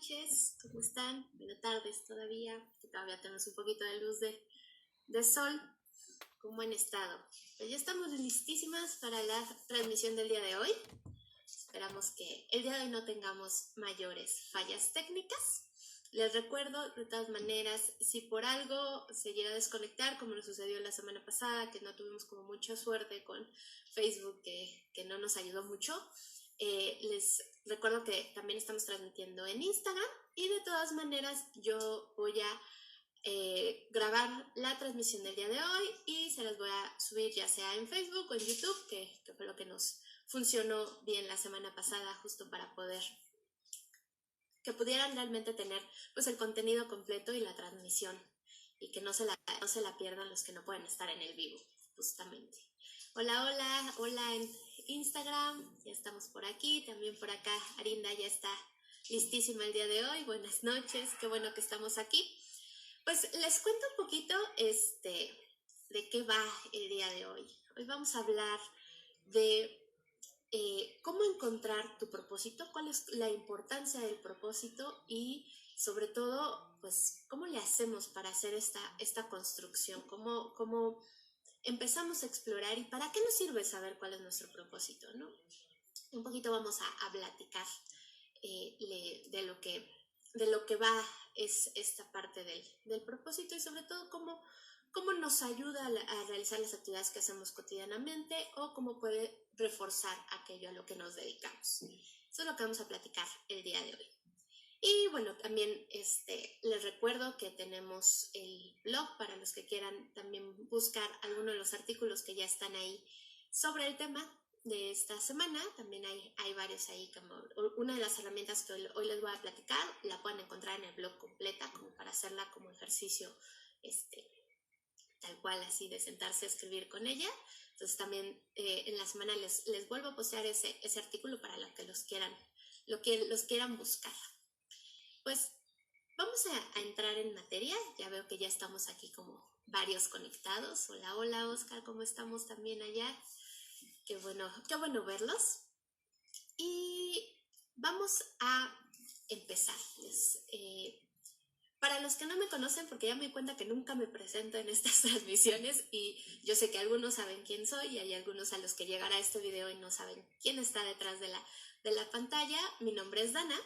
noches, ¿cómo están? Buenas tardes todavía, que todavía tenemos un poquito de luz de sol. ¿Cómo han estado? Pues ya estamos listísimas para la transmisión del día de hoy. Esperamos que el día de hoy no tengamos mayores fallas técnicas. Les recuerdo, de todas maneras, si por algo se llega a desconectar, como nos sucedió la semana pasada, que no tuvimos como mucha suerte con Facebook, que no nos ayudó mucho, les recuerdo que también estamos transmitiendo en Instagram y de todas maneras yo voy a grabar la transmisión del día de hoy y se las voy a subir ya sea en Facebook o en YouTube, que fue lo que nos funcionó bien la semana pasada, justo para poder que pudieran realmente tener pues el contenido completo y la transmisión y que no se la pierdan los que no pueden estar en el vivo, justamente. Hola en Instagram, ya estamos por aquí, también por acá Arinda ya está listísima el día de hoy. Buenas noches, qué bueno que estamos aquí. Pues les cuento un poquito de qué va el día de hoy. Hoy vamos a hablar de cómo encontrar tu propósito, cuál es la importancia del propósito y sobre todo, pues, cómo le hacemos para hacer esta construcción, cómo empezamos a explorar y para qué nos sirve saber cuál es nuestro propósito, ¿no? Un poquito vamos a platicar de lo que va es esta parte del propósito y sobre todo cómo nos ayuda a realizar las actividades que hacemos cotidianamente o cómo puede reforzar aquello a lo que nos dedicamos. Eso es lo que vamos a platicar el día de hoy. Y bueno, también les recuerdo que tenemos el blog para los que quieran también buscar alguno de los artículos que ya están ahí sobre el tema de esta semana. También hay varios ahí, como una de las herramientas que hoy les voy a platicar, la pueden encontrar en el blog completa, como para hacerla como ejercicio tal cual, así de sentarse a escribir con ella. Entonces también en la semana les vuelvo a postear ese artículo para los que los quieran buscar. Pues vamos a entrar en materia. Ya veo que ya estamos aquí como varios conectados. Hola Oscar, ¿cómo estamos también allá? Qué bueno verlos. Y vamos a empezar. Para los que no me conocen, porque ya me di cuenta que nunca me presento en estas transmisiones y yo sé que algunos saben quién soy y hay algunos a los que llegará este video y no saben quién está detrás de la pantalla. Mi nombre es Dana.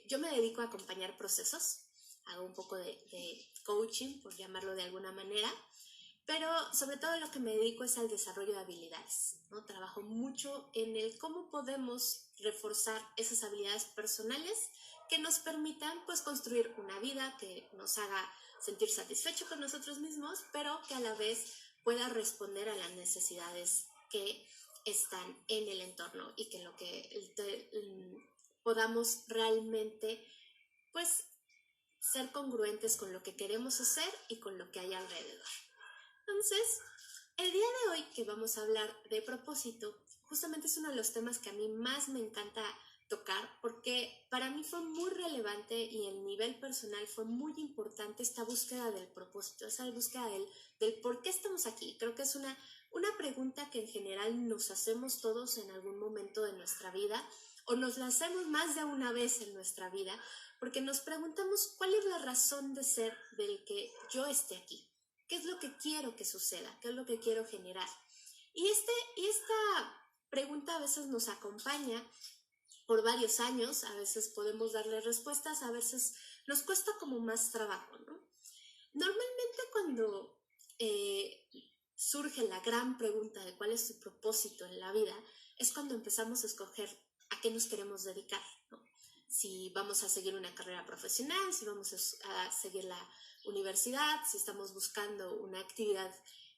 Yo me dedico a acompañar procesos, hago un poco de coaching, por llamarlo de alguna manera, pero sobre todo lo que me dedico es al desarrollo de habilidades, ¿no? Trabajo mucho en el cómo podemos reforzar esas habilidades personales que nos permitan pues construir una vida que nos haga sentir satisfecho con nosotros mismos, pero que a la vez pueda responder a las necesidades que están en el entorno y que podamos realmente pues ser congruentes con lo que queremos hacer y con lo que hay alrededor. Entonces, el día de hoy que vamos a hablar de propósito, justamente es uno de los temas que a mí más me encanta tocar, porque para mí fue muy relevante y en nivel personal fue muy importante esta búsqueda del propósito, esa búsqueda del por qué estamos aquí. Creo que es una pregunta que en general nos hacemos todos en algún momento de nuestra vida, o nos la hacemos más de una vez en nuestra vida, porque nos preguntamos cuál es la razón de ser del que yo esté aquí. ¿Qué es lo que quiero que suceda? ¿Qué es lo que quiero generar? Y esta pregunta a veces nos acompaña por varios años, a veces podemos darle respuestas, a veces nos cuesta como más trabajo, ¿no? Normalmente cuando surge la gran pregunta de cuál es su propósito en la vida, es cuando empezamos a escoger a qué nos queremos dedicar, ¿no? Si vamos a seguir una carrera profesional, si vamos a seguir la universidad, si estamos buscando una actividad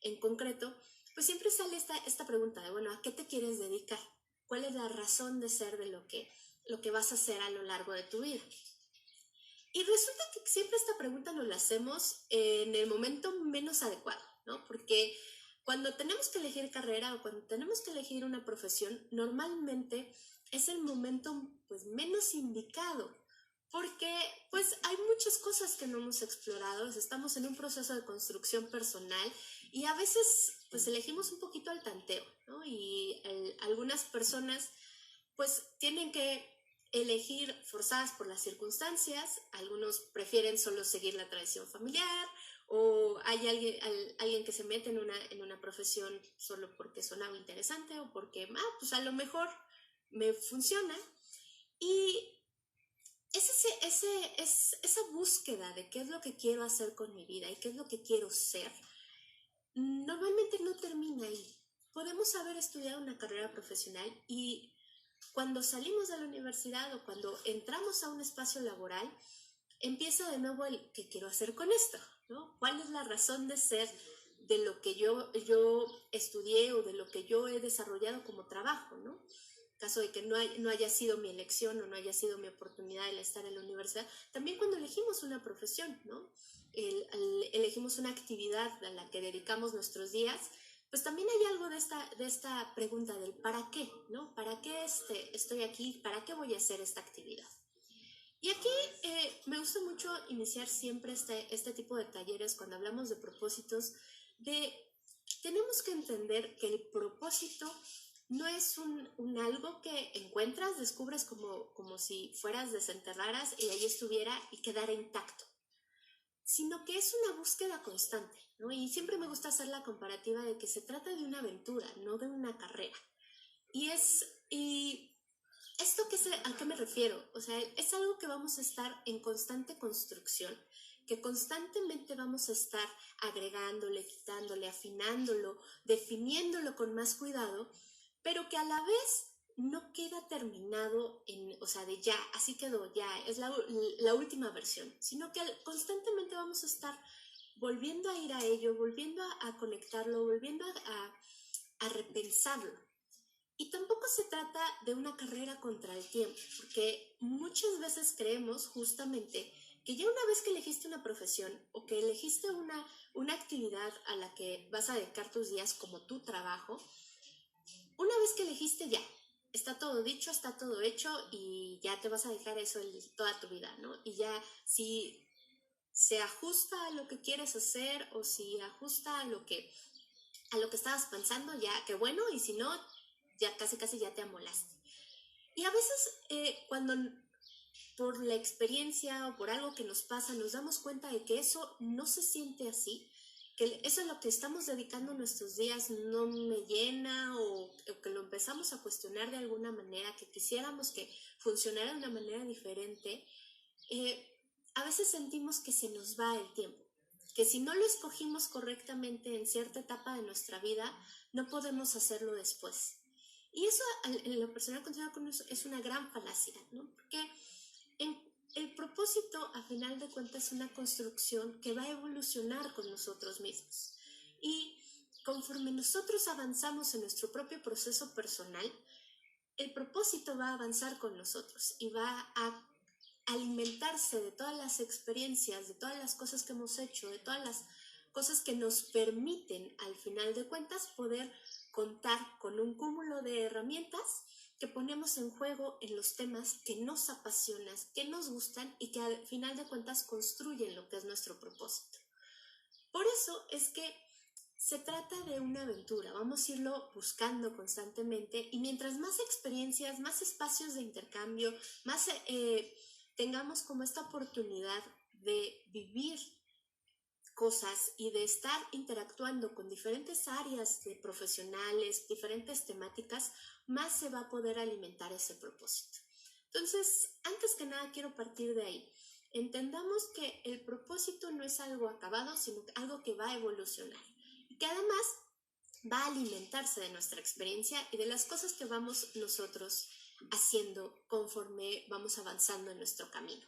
en concreto, pues siempre sale esta pregunta de, bueno, ¿a qué te quieres dedicar? ¿Cuál es la razón de ser de lo que vas a hacer a lo largo de tu vida? Y resulta que siempre esta pregunta nos la hacemos en el momento menos adecuado, ¿no? Porque cuando tenemos que elegir carrera o cuando tenemos que elegir una profesión, normalmente es el momento pues menos indicado, porque pues hay muchas cosas que no hemos explorado, estamos en un proceso de construcción personal y a veces pues elegimos un poquito al tanteo, ¿no? Y algunas personas pues tienen que elegir forzadas por las circunstancias. Algunos prefieren solo seguir la tradición familiar, o hay alguien que se mete en una profesión solo porque sonaba interesante o porque, pues a lo mejor me funciona. Y esa búsqueda de qué es lo que quiero hacer con mi vida y qué es lo que quiero ser, normalmente no termina ahí. Podemos haber estudiado una carrera profesional y cuando salimos de la universidad o cuando entramos a un espacio laboral, empieza de nuevo el ¿qué quiero hacer con esto? ¿No? ¿Cuál es la razón de ser de lo que yo estudié o de lo que yo he desarrollado como trabajo? ¿No? Caso de que no haya sido mi elección o no haya sido mi oportunidad el estar en la universidad. También cuando elegimos una profesión, ¿no? Elegimos una actividad a la que dedicamos nuestros días, pues también hay algo de esta pregunta del ¿para qué? ¿No? ¿Para qué estoy aquí? ¿Para qué voy a hacer esta actividad? Y aquí me gusta mucho iniciar siempre este tipo de talleres cuando hablamos de propósitos, tenemos que entender que el propósito no es un algo que encuentras, descubres como si fueras, desenterraras y ahí estuviera y quedara intacto, sino que es una búsqueda constante, ¿no? Y siempre me gusta hacer la comparativa de que se trata de una aventura, no de una carrera. Y ¿esto a qué me refiero? O sea, es algo que vamos a estar en constante construcción, que constantemente vamos a estar agregándole, quitándole, afinándolo, definiéndolo con más cuidado, pero que a la vez no queda terminado o sea, de ya, así quedó, ya, es la última versión, sino que constantemente vamos a estar volviendo a ir a ello, volviendo a conectarlo, volviendo a repensarlo. Y tampoco se trata de una carrera contra el tiempo, porque muchas veces creemos justamente que ya una vez que elegiste una profesión o que elegiste una actividad a la que vas a dedicar tus días como tu trabajo, una vez que elegiste ya, está todo dicho, está todo hecho y ya te vas a dejar eso toda tu vida, ¿no? Y ya si se ajusta a lo que quieres hacer o si ajusta a lo que estabas pensando, ya, qué bueno, y si no, ya casi ya te amolaste. Y a veces cuando por la experiencia o por algo que nos pasa nos damos cuenta de que eso no se siente así, que eso es lo que estamos dedicando nuestros días no me llena o que lo empezamos a cuestionar de alguna manera, que quisiéramos que funcionara de una manera diferente, a veces sentimos que se nos va el tiempo, que si no lo escogimos correctamente en cierta etapa de nuestra vida, no podemos hacerlo después. Y eso, en lo personal, considero que es una gran falacia, ¿no? Porque el propósito, a final de cuentas, es una construcción que va a evolucionar con nosotros mismos. Y conforme nosotros avanzamos en nuestro propio proceso personal, el propósito va a avanzar con nosotros y va a alimentarse de todas las experiencias, de todas las cosas que hemos hecho, de todas las cosas que nos permiten, al final de cuentas, poder contar con un cúmulo de herramientas que ponemos en juego en los temas que nos apasionan, que nos gustan y que al final de cuentas construyen lo que es nuestro propósito. Por eso es que se trata de una aventura, vamos a irlo buscando constantemente y mientras más experiencias, más espacios de intercambio, más tengamos como esta oportunidad de vivir cosas y de estar interactuando con diferentes áreas de profesionales, diferentes temáticas, más se va a poder alimentar ese propósito. Entonces, antes que nada quiero partir de ahí. Entendamos que el propósito no es algo acabado, sino algo que va a evolucionar y que además va a alimentarse de nuestra experiencia y de las cosas que vamos nosotros haciendo conforme vamos avanzando en nuestro camino.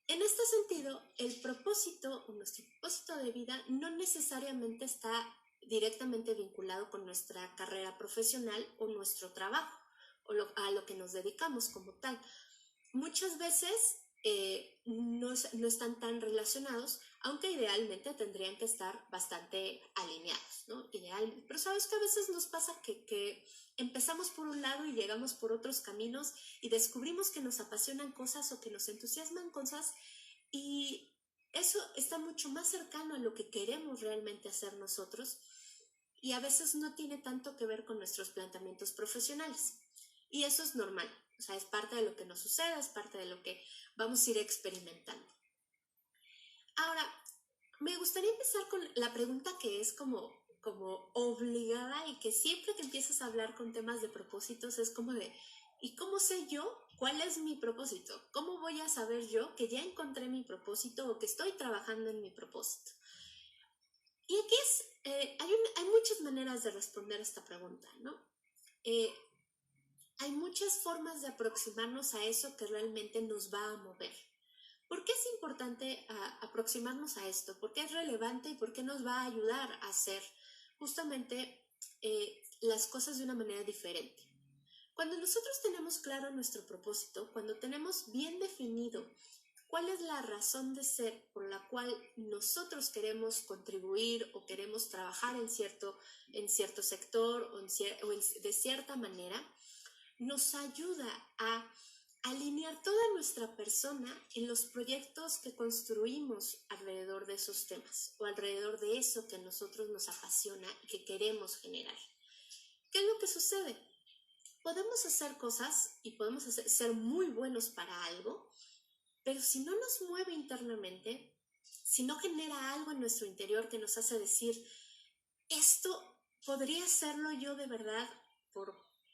En este sentido, el propósito o nuestro propósito de vida no necesariamente está directamente vinculado con nuestra carrera profesional o nuestro trabajo o a lo que nos dedicamos como tal. Muchas veces no están tan relacionados, aunque idealmente tendrían que estar bastante alineados, ¿no? Idealmente. Pero sabes que a veces nos pasa que empezamos por un lado y llegamos por otros caminos y descubrimos que nos apasionan cosas o que nos entusiasman cosas y eso está mucho más cercano a lo que queremos realmente hacer nosotros y a veces no tiene tanto que ver con nuestros planteamientos profesionales. Y eso es normal. O sea, es parte de lo que nos sucede, es parte de lo que vamos a ir experimentando. Ahora, me gustaría empezar con la pregunta que es como obligada y que siempre que empiezas a hablar con temas de propósitos es como de, ¿y cómo sé yo cuál es mi propósito? ¿Cómo voy a saber yo que ya encontré mi propósito o que estoy trabajando en mi propósito? Y aquí hay muchas maneras de responder esta pregunta, ¿no? Hay muchas formas de aproximarnos a eso que realmente nos va a mover. ¿Por qué es importante aproximarnos a esto? ¿Por qué es relevante y por qué nos va a ayudar a hacer justamente las cosas de una manera diferente? Cuando nosotros tenemos claro nuestro propósito, cuando tenemos bien definido cuál es la razón de ser por la cual nosotros queremos contribuir o queremos trabajar en cierto sector o de cierta manera, nos ayuda a alinear toda nuestra persona en los proyectos que construimos alrededor de esos temas o alrededor de eso que a nosotros nos apasiona y que queremos generar. ¿Qué es lo que sucede? Podemos hacer cosas y podemos ser muy buenos para algo, pero si no nos mueve internamente, si no genera algo en nuestro interior que nos hace decir, esto podría hacerlo yo de verdad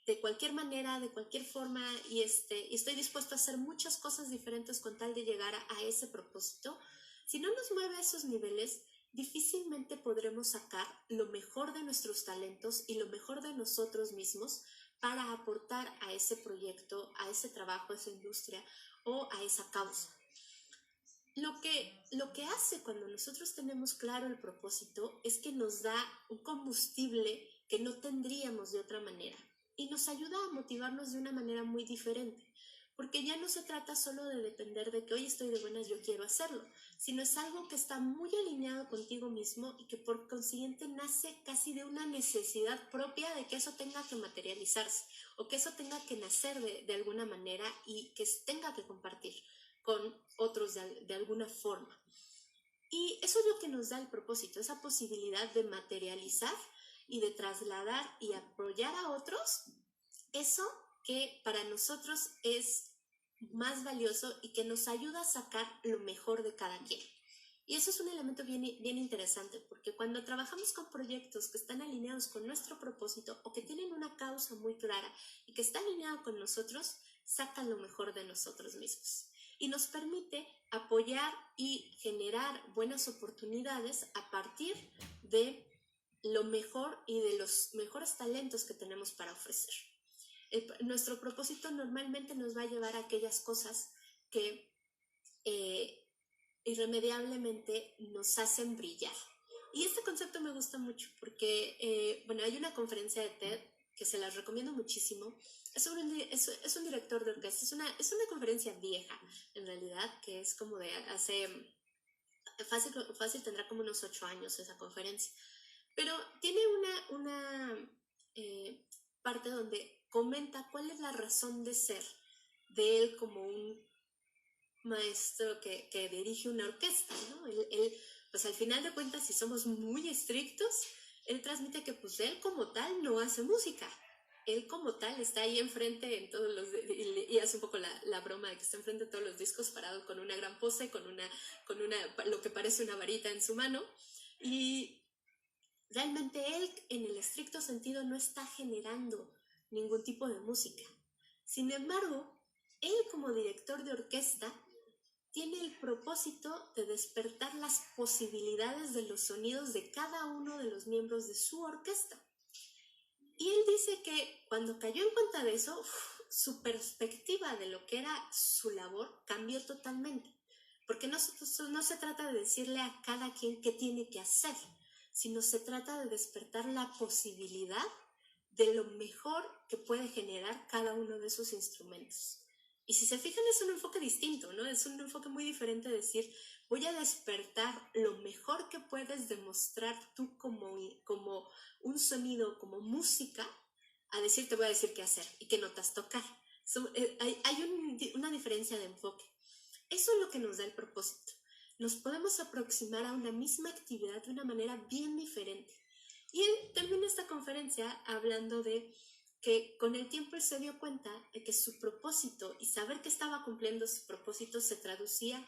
de cualquier manera, de cualquier forma, y estoy dispuesto a hacer muchas cosas diferentes con tal de llegar a ese propósito. Si no nos mueve a esos niveles, difícilmente podremos sacar lo mejor de nuestros talentos y lo mejor de nosotros mismos para aportar a ese proyecto, a ese trabajo, a esa industria o a esa causa. Lo que hace cuando nosotros tenemos claro el propósito es que nos da un combustible que no tendríamos de otra manera y nos ayuda a motivarnos de una manera muy diferente, porque ya no se trata solo de depender de que hoy estoy de buenas, yo quiero hacerlo, sino es algo que está muy alineado contigo mismo y que por consiguiente nace casi de una necesidad propia de que eso tenga que materializarse o que eso tenga que nacer de alguna manera y que tenga que compartir con otros de alguna forma. Y eso es lo que nos da el propósito, esa posibilidad de materializar y de trasladar y apoyar a otros eso que para nosotros es más valioso y que nos ayuda a sacar lo mejor de cada quien. Y eso es un elemento bien interesante, porque cuando trabajamos con proyectos que están alineados con nuestro propósito o que tienen una causa muy clara y que está alineado con nosotros, sacan lo mejor de nosotros mismos. Y nos permite apoyar y generar buenas oportunidades a partir de lo mejor y de los mejores talentos que tenemos para ofrecer. Nuestro propósito normalmente nos va a llevar a aquellas cosas que irremediablemente nos hacen brillar. Y este concepto me gusta mucho porque, hay una conferencia de TED que se las recomiendo muchísimo. Es un director de orquesta, es una conferencia vieja, en realidad, que es como de hace, fácil tendrá como unos 8 años esa conferencia. Pero tiene una parte donde comenta cuál es la razón de ser de él como un maestro que dirige una orquesta, ¿no? Él, pues al final de cuentas, si somos muy estrictos, él transmite que pues él como tal no hace música. Él como tal está ahí enfrente en todos los... Y hace un poco la broma de que está enfrente de todos los discos parado con una gran pose, con lo que parece una varita en su mano. Y realmente él, en el estricto sentido, no está generando ningún tipo de música. Sin embargo, él como director de orquesta tiene el propósito de despertar las posibilidades de los sonidos de cada uno de los miembros de su orquesta. Y él dice que cuando cayó en cuenta de eso, su perspectiva de lo que era su labor cambió totalmente. Porque no se trata de decirle a cada quien qué tiene que hacer, sino se trata de despertar la posibilidad de lo mejor que puede generar cada uno de esos instrumentos. Y si se fijan, es un enfoque distinto, ¿no? Es un enfoque muy diferente de decir, voy a despertar lo mejor que puedes demostrar tú como un sonido, como música, a decir, te voy a decir qué hacer y qué notas tocar. Hay una diferencia de enfoque. Eso es lo que nos da el propósito. Nos podemos aproximar a una misma actividad de una manera bien diferente. Y él termina esta conferencia hablando de que con el tiempo él se dio cuenta de que su propósito y saber que estaba cumpliendo su propósito se traducía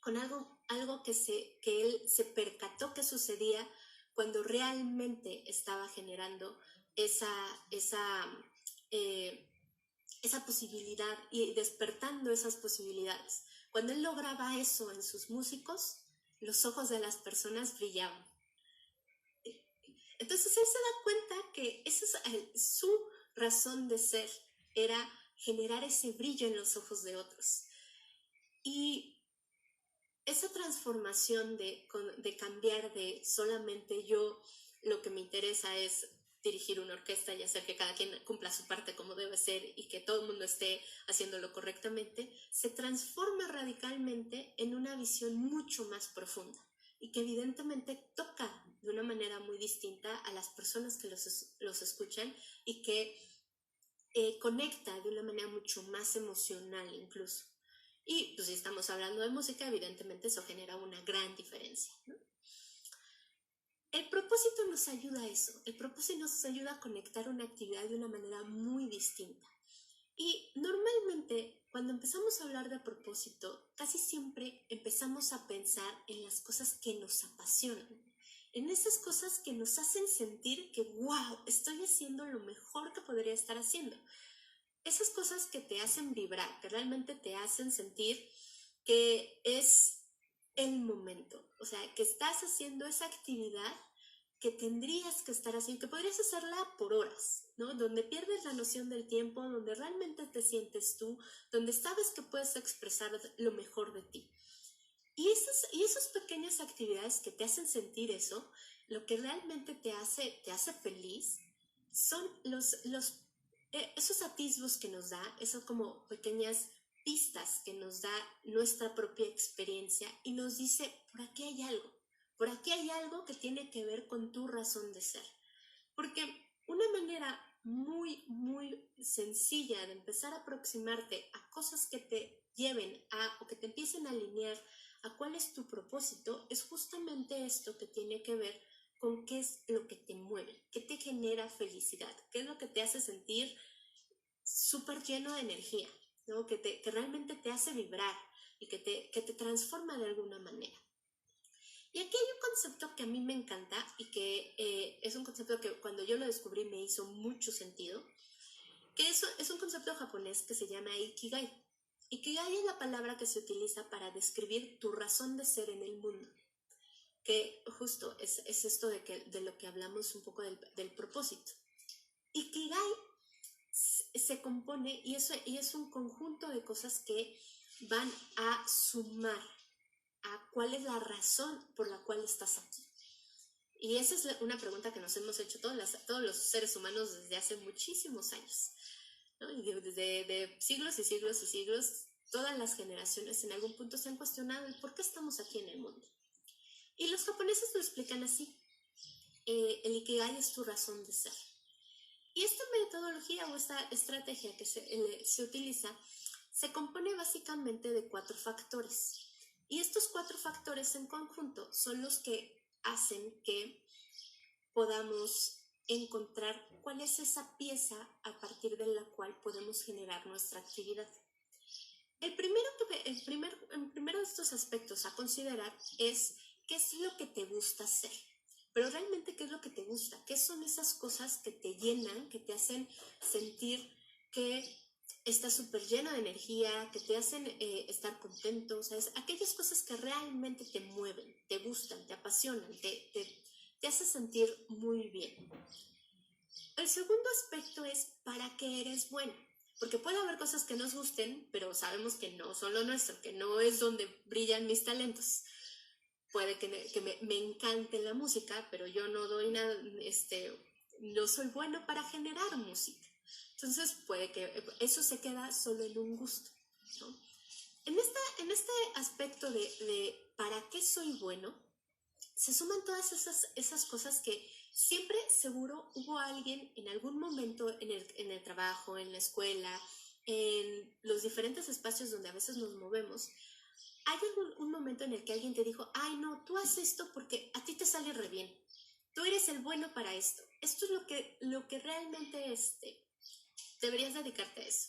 con algo que él se percató que sucedía cuando realmente estaba generando esa, esa, eh, esa posibilidad y despertando esas posibilidades. Cuando él lograba eso en sus músicos, los ojos de las personas brillaban. Entonces él se da cuenta que esa es su razón de ser, era generar ese brillo en los ojos de otros. Y esa transformación de cambiar de solamente yo, lo que me interesa es dirigir una orquesta y hacer que cada quien cumpla su parte como debe ser y que todo el mundo esté haciéndolo correctamente, se transforma radicalmente en una visión mucho más profunda y que evidentemente toca de una manera muy distinta a las personas que los escuchan y que conecta de una manera mucho más emocional incluso. Y pues si estamos hablando de música, evidentemente eso genera una gran diferencia, ¿no? El propósito nos ayuda a eso, el propósito nos ayuda a conectar una actividad de una manera muy distinta. Y normalmente cuando empezamos a hablar de propósito, casi siempre empezamos a pensar en las cosas que nos apasionan, en esas cosas que nos hacen sentir que, wow, estoy haciendo lo mejor que podría estar haciendo. Esas cosas que te hacen vibrar, que realmente te hacen sentir que es el momento, o sea, que estás haciendo esa actividad que tendrías que estar haciendo, que podrías hacerla por horas, ¿no? Donde pierdes la noción del tiempo, donde realmente te sientes tú, donde sabes que puedes expresar lo mejor de ti. Y esas pequeñas actividades que te hacen sentir eso, lo que realmente te hace feliz, son esos atisbos que nos da, esas como pequeñas pistas que nos da nuestra propia experiencia y nos dice, por aquí hay algo que tiene que ver con tu razón de ser. Porque una manera muy, muy sencilla de empezar a aproximarte a cosas que te lleven o que te empiecen a alinear a cuál es tu propósito es justamente esto que tiene que ver con qué es lo que te mueve, qué te genera felicidad, qué es lo que te hace sentir súper lleno de energía, ¿no? Que realmente te hace vibrar y que te transforma de alguna manera. Y aquí hay un concepto que a mí me encanta y que es un concepto que cuando yo lo descubrí me hizo mucho sentido, que es un concepto japonés que se llama Ikigai. Ikigai es la palabra que se utiliza para describir tu razón de ser en el mundo, que justo es esto de lo que hablamos un poco del propósito. Ikigai se compone y es un conjunto de cosas que van a sumar a cuál es la razón por la cual estás aquí. Y esa es una pregunta que nos hemos hecho todos los seres humanos desde hace muchísimos años, ¿no? Y desde siglos y siglos y siglos, todas las generaciones en algún punto se han cuestionado el por qué estamos aquí en el mundo. Y los japoneses lo explican así. El Ikigai es tu razón de ser. Y esta metodología o esta estrategia que se utiliza se compone básicamente de 4 factores. Y estos 4 factores en conjunto son los que hacen que podamos encontrar cuál es esa pieza a partir de la cual podemos generar nuestra actividad. El primero de estos aspectos a considerar es qué es lo que te gusta hacer. Pero realmente, ¿qué es lo que te gusta? ¿Qué son esas cosas que te llenan, que te hacen sentir que estás súper lleno de energía, que te hacen estar contento? O sea, es aquellas cosas que realmente te mueven, te gustan, te apasionan, te hace sentir muy bien. El segundo aspecto es para qué eres bueno. Porque puede haber cosas que nos gusten, pero sabemos que no son lo nuestro, que no es donde brillan mis talentos. Puede que me encante la música, pero yo no doy nada, no soy bueno para generar música. Entonces puede que eso se queda solo en un gusto, ¿no? En este aspecto de para qué soy bueno, se suman todas esas cosas que siempre seguro hubo alguien en algún momento en el trabajo, en la escuela, en los diferentes espacios donde a veces nos movemos. Hay un momento en el que alguien te dijo, ay no, tú haces esto porque a ti te sale re bien. tú eres el bueno para esto. Esto es lo que realmente deberías dedicarte a eso.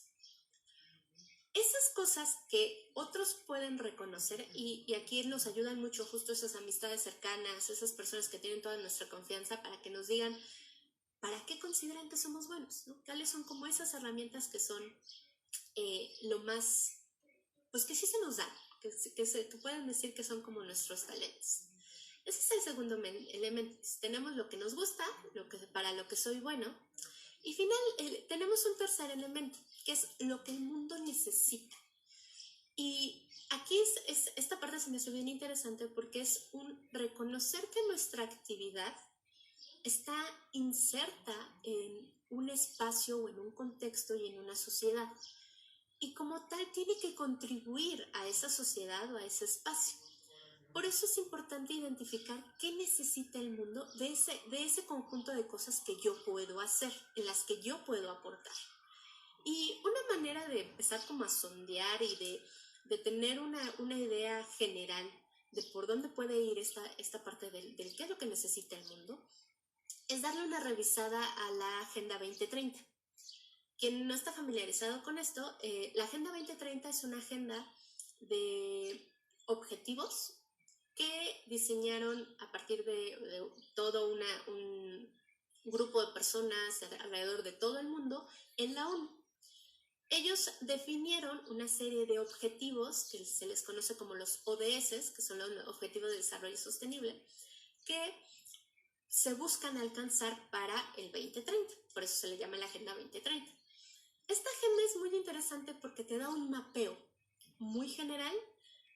Esas cosas que otros pueden reconocer, y aquí nos ayudan mucho justo esas amistades cercanas, esas personas que tienen toda nuestra confianza para que nos digan para qué consideran que somos buenos, ¿no? ¿Cuáles son como esas herramientas que son lo más, pues que sí se nos dan, que pueden decir que son como nuestros talentos? Ese es el segundo elemento. Tenemos lo que nos gusta, para lo que soy bueno, y tenemos un tercer elemento, que es lo que el mundo necesita. Y aquí esta parte se me hace bien interesante porque es un reconocer que nuestra actividad está inserta en un espacio o en un contexto y en una sociedad. Y como tal tiene que contribuir a esa sociedad o a ese espacio. Por eso es importante identificar qué necesita el mundo de ese conjunto de cosas que yo puedo hacer, en las que yo puedo aportar. Y una manera de empezar como a sondear y de tener una idea general de por dónde puede ir esta parte del qué es lo que necesita el mundo, es darle una revisada a la Agenda 2030. Quien no está familiarizado con esto, la Agenda 2030 es una agenda de objetivos que diseñaron a partir de todo un grupo de personas alrededor de todo el mundo en la ONU. Ellos definieron una serie de objetivos que se les conoce como los ODS, que son los Objetivos de Desarrollo Sostenible, que se buscan alcanzar para el 2030, por eso se le llama la Agenda 2030. Esta agenda es muy interesante porque te da un mapeo muy general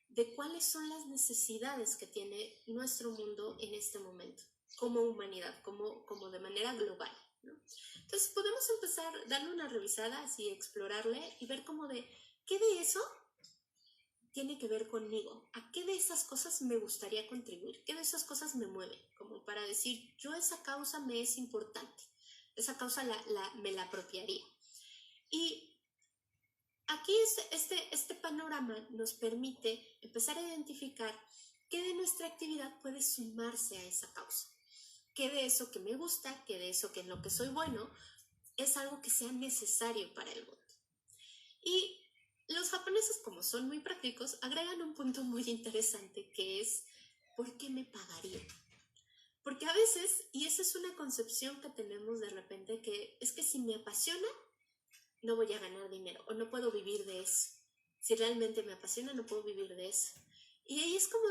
de cuáles son las necesidades que tiene nuestro mundo en este momento, como humanidad, como de manera global, ¿no? Entonces podemos empezar a darle una revisada, así explorarle y ver como de qué de eso tiene que ver conmigo, a qué de esas cosas me gustaría contribuir, qué de esas cosas me mueve, como para decir, yo esa causa me es importante, esa causa me la apropiaría. Y aquí este panorama nos permite empezar a identificar qué de nuestra actividad puede sumarse a esa causa, qué de eso que me gusta, qué de eso que en lo que soy bueno, es algo que sea necesario para el mundo. Y los japoneses, como son muy prácticos, agregan un punto muy interesante que es, ¿por qué me pagaría? Porque a veces, y esa es una concepción que tenemos de repente, que es que si me apasiona, no voy a ganar dinero o no puedo vivir de eso. Si realmente me apasiona, no puedo vivir de eso. Y ahí es como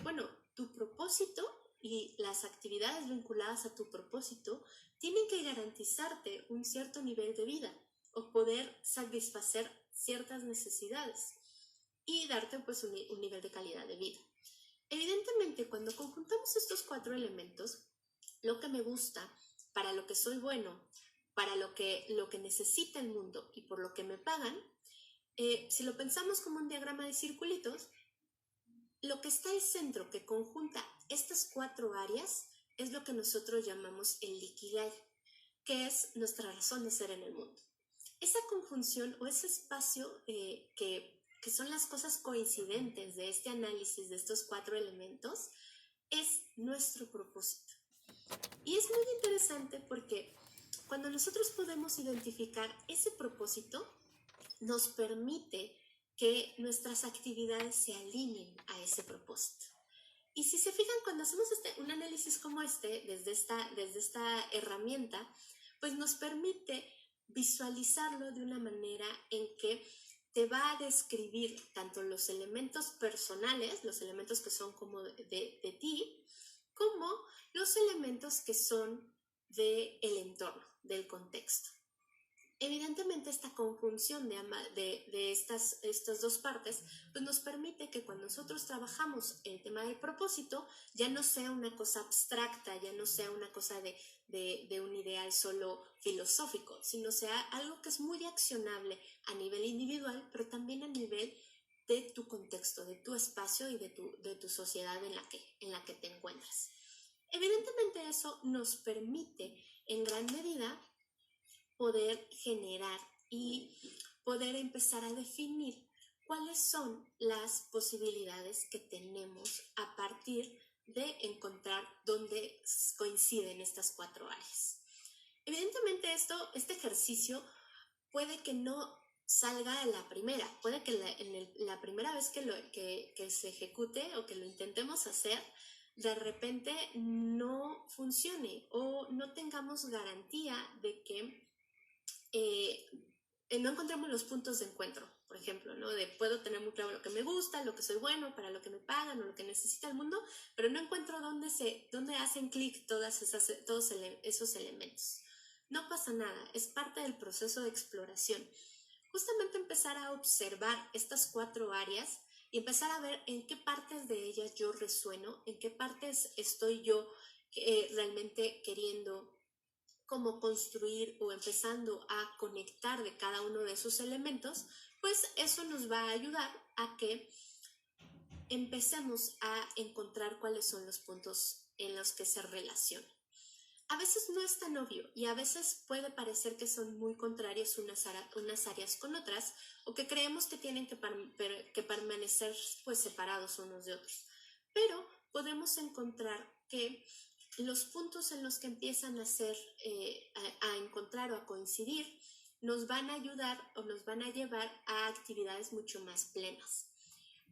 bueno, tu propósito y las actividades vinculadas a tu propósito tienen que garantizarte un cierto nivel de vida o poder satisfacer ciertas necesidades y darte pues un nivel de calidad de vida. Evidentemente, cuando conjuntamos estos 4 elementos, lo que me gusta, para lo que soy bueno, para lo que necesita el mundo y por lo que me pagan, si lo pensamos como un diagrama de circulitos, lo que está al centro, que conjunta estas 4 áreas, es lo que nosotros llamamos el Ikigai, que es nuestra razón de ser en el mundo. Esa conjunción o ese espacio que son las cosas coincidentes de este análisis de estos 4 elementos, es nuestro propósito. Y es muy interesante porque cuando nosotros podemos identificar ese propósito, nos permite que nuestras actividades se alineen a ese propósito. Y si se fijan, cuando hacemos un análisis como desde esta herramienta, pues nos permite visualizarlo de una manera en que te va a describir tanto los elementos personales, los elementos que son como de ti, como los elementos que son del entorno, del contexto. Evidentemente esta conjunción de estas 2 partes pues nos permite que cuando nosotros trabajamos el tema del propósito ya no sea una cosa abstracta, ya no sea una cosa de un ideal solo filosófico, sino sea algo que es muy accionable a nivel individual, pero también a nivel de tu contexto, de tu espacio y de tu sociedad en la que te encuentras. Evidentemente eso nos permite en gran medida poder generar y poder empezar a definir cuáles son las posibilidades que tenemos a partir de encontrar dónde coinciden estas 4 áreas. Evidentemente este ejercicio puede que no salga a la primera, puede que la primera vez que se ejecute o que lo intentemos hacer, de repente no funcione o no tengamos garantía de que no encontremos los puntos de encuentro, por ejemplo, ¿no? De puedo tener muy claro lo que me gusta, lo que soy bueno, para lo que me pagan o lo que necesita el mundo, pero no encuentro dónde hacen clic todos esos elementos. No pasa nada, es parte del proceso de exploración. Justamente empezar a observar estas 4 áreas y empezar a ver en qué partes de ellas yo resueno, en qué partes estoy yo realmente queriendo como construir o empezando a conectar de cada uno de esos elementos, pues eso nos va a ayudar a que empecemos a encontrar cuáles son los puntos en los que se relacionan. A veces no es tan obvio y a veces puede parecer que son muy contrarias unas áreas con otras o que creemos que tienen que permanecer pues separados unos de otros. Pero podemos encontrar que los puntos en los que empiezan a encontrar o a coincidir nos van a ayudar o nos van a llevar a actividades mucho más plenas.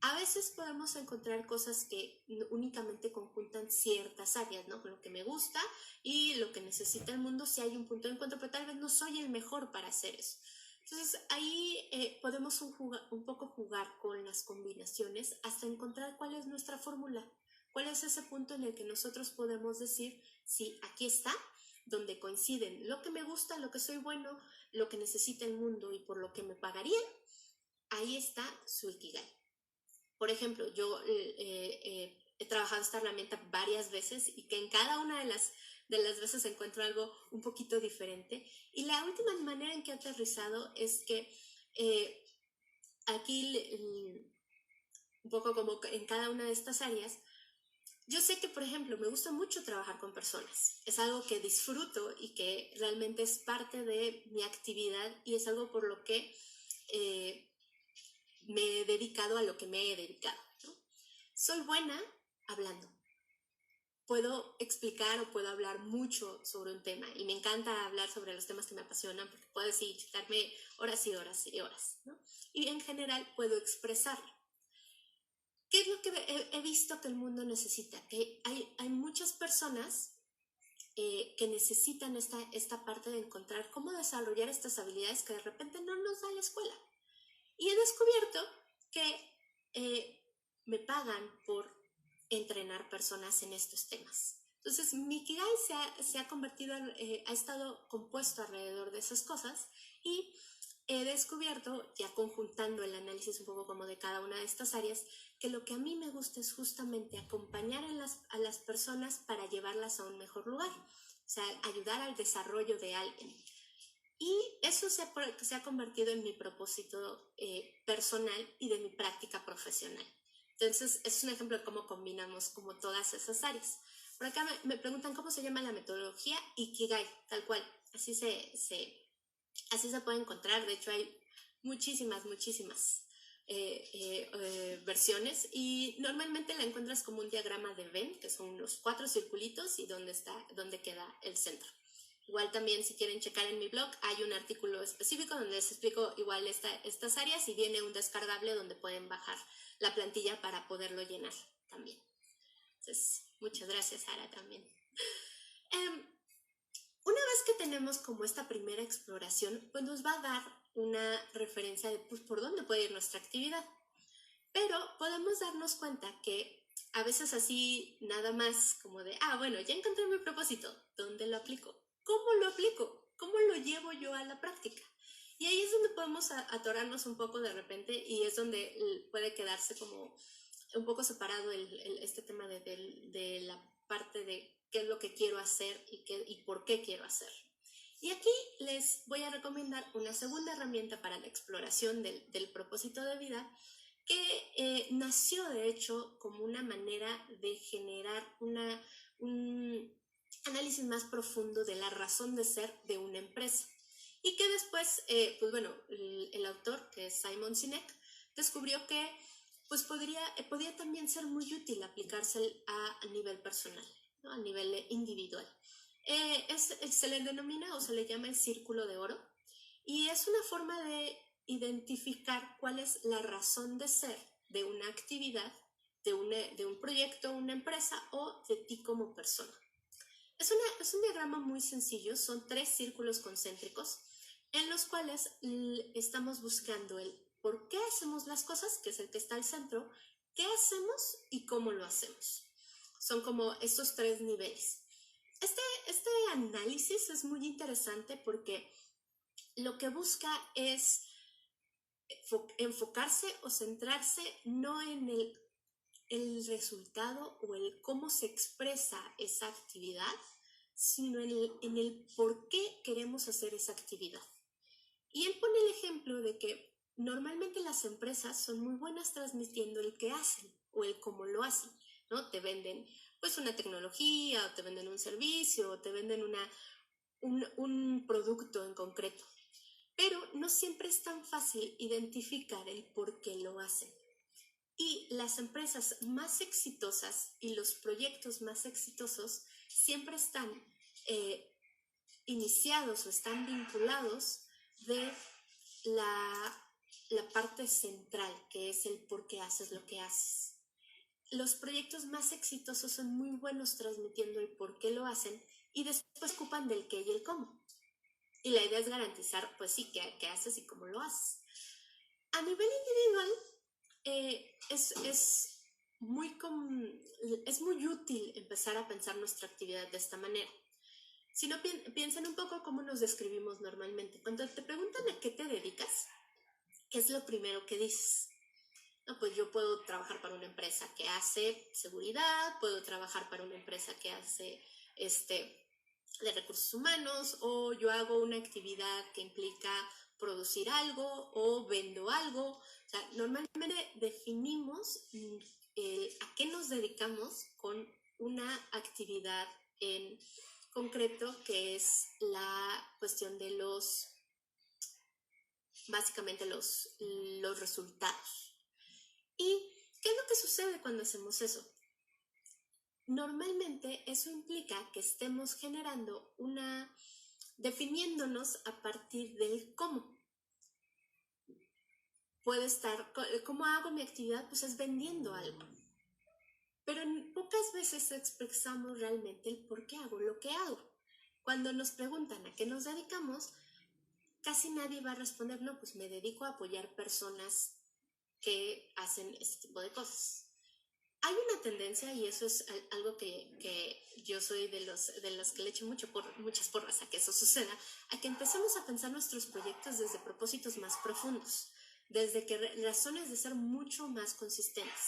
A veces podemos encontrar cosas que únicamente conjuntan ciertas áreas, ¿no? Con lo que me gusta y lo que necesita el mundo, si hay un punto de encuentro, pero tal vez no soy el mejor para hacer eso. Entonces ahí podemos un poco jugar con las combinaciones hasta encontrar cuál es nuestra fórmula, cuál es ese punto en el que nosotros podemos decir, sí, aquí está, donde coinciden lo que me gusta, lo que soy bueno, lo que necesita el mundo y por lo que me pagarían, ahí está su Ikigai. Por ejemplo, yo he trabajado esta herramienta varias veces y que en cada una de las veces encuentro algo un poquito diferente. Y la última manera en que he aterrizado es que aquí, un poco como en cada una de estas áreas, yo sé que, por ejemplo, me gusta mucho trabajar con personas. Es algo que disfruto y que realmente es parte de mi actividad y es algo por lo que me he dedicado a lo que me he dedicado, ¿no? Soy buena hablando. Puedo explicar o puedo hablar mucho sobre un tema y me encanta hablar sobre los temas que me apasionan porque puedo así chutarme horas y horas y horas, ¿no? Y en general puedo expresarlo. ¿Qué es lo que he visto que el mundo necesita? Que hay muchas personas que necesitan esta parte de encontrar cómo desarrollar estas habilidades que de repente no nos da la escuela. Y he descubierto que me pagan por entrenar personas en estos temas. Entonces, mi Ikigai se ha convertido, ha estado compuesto alrededor de esas cosas y he descubierto, ya conjuntando el análisis un poco como de cada una de estas áreas, que lo que a mí me gusta es justamente acompañar a las personas para llevarlas a un mejor lugar, o sea, ayudar al desarrollo de alguien. Y eso se ha convertido en mi propósito personal y de mi práctica profesional. Entonces, es un ejemplo de cómo combinamos como todas esas áreas. Por acá me preguntan cómo se llama la metodología Ikigai, tal cual. Así se puede encontrar. De hecho, hay muchísimas versiones y normalmente la encuentras como un diagrama de Venn, que son los 4 circulitos y donde queda el centro. Igual también si quieren checar en mi blog hay un artículo específico donde les explico igual estas áreas y viene un descargable donde pueden bajar la plantilla para poderlo llenar también. Entonces, muchas gracias, Sara, también. Una vez que tenemos como esta primera exploración, pues nos va a dar una referencia de pues, por dónde puede ir nuestra actividad. Pero podemos darnos cuenta que a veces así nada más como de, bueno, ya encontré mi propósito, ¿dónde lo aplico? ¿Cómo lo aplico? ¿Cómo lo llevo yo a la práctica? Y ahí es donde podemos atorarnos un poco de repente y es donde puede quedarse como un poco separado este tema de la parte de qué es lo que quiero hacer y por qué quiero hacer. Y aquí les voy a recomendar una segunda herramienta para la exploración del propósito de vida que nació de hecho como una manera de generar un análisis más profundo de la razón de ser de una empresa. Y que después, pues bueno, el autor, que es Simon Sinek, descubrió que pues podría también ser muy útil aplicarse a nivel personal, ¿no? A nivel individual. Se le denomina o se le llama el círculo de oro y es una forma de identificar cuál es la razón de ser de una actividad, de un proyecto, una empresa o de ti como persona. Es un diagrama muy sencillo, son 3 círculos concéntricos en los cuales estamos buscando el por qué hacemos las cosas, que es el que está al centro, qué hacemos y cómo lo hacemos. Son como estos 3 niveles. Este análisis es muy interesante porque lo que busca es enfocarse o centrarse no en el resultado o el cómo se expresa esa actividad, sino en el por qué queremos hacer esa actividad. Y él pone el ejemplo de que normalmente las empresas son muy buenas transmitiendo el qué hacen o el cómo lo hacen, ¿no? Te venden pues una tecnología, o te venden un servicio, o te venden un producto en concreto. Pero no siempre es tan fácil identificar el por qué lo hacen. Y las empresas más exitosas y los proyectos más exitosos siempre están iniciados o están vinculados de la parte central, que es el por qué haces lo que haces. Los proyectos más exitosos son muy buenos transmitiendo el por qué lo hacen y después ocupan del qué y el cómo. Y la idea es garantizar, pues sí, qué haces y cómo lo haces. A nivel individual, es muy útil empezar a pensar nuestra actividad de esta manera. Si no, piensen un poco cómo nos describimos normalmente. Cuando te preguntan a qué te dedicas, ¿qué es lo primero que dices? No, pues yo puedo trabajar para una empresa que hace seguridad, puedo trabajar para una empresa que hace de recursos humanos, o yo hago una actividad que implica producir algo o vendo algo. O sea, normalmente definimos a qué nos dedicamos con una actividad en concreto, que es la cuestión de básicamente los resultados. ¿Y qué es lo que sucede cuando hacemos eso? Normalmente eso implica que estemos definiéndonos a partir del cómo. ¿Cómo hago mi actividad? Pues es vendiendo algo. Pero pocas veces expresamos realmente el por qué hago lo que hago. Cuando nos preguntan a qué nos dedicamos, casi nadie va a responder, no, pues me dedico a apoyar personas que hacen este tipo de cosas. Hay una tendencia, y eso es algo que yo soy de los que le echo muchas porras a que eso suceda, a que empecemos a pensar nuestros proyectos desde propósitos más profundos, desde razones de ser mucho más consistentes.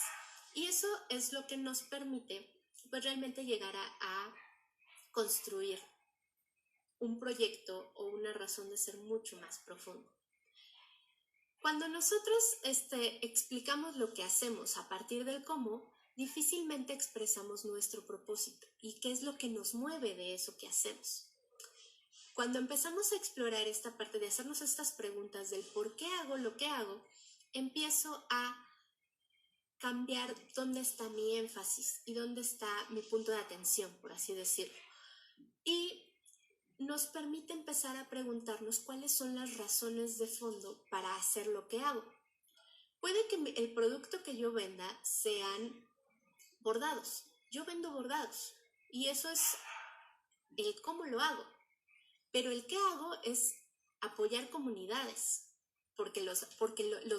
Y eso es lo que nos permite pues realmente llegar a construir un proyecto o una razón de ser mucho más profundo. Cuando nosotros explicamos lo que hacemos a partir del cómo, difícilmente expresamos nuestro propósito y qué es lo que nos mueve de eso que hacemos. Cuando empezamos a explorar esta parte de hacernos estas preguntas del por qué hago lo que hago, empiezo a cambiar dónde está mi énfasis y dónde está mi punto de atención, por así decirlo. Y nos permite empezar a preguntarnos cuáles son las razones de fondo para hacer lo que hago. Puede que el producto que yo venda sean bordados. Yo vendo bordados y eso es el cómo lo hago. Pero el qué hago es apoyar comunidades, porque los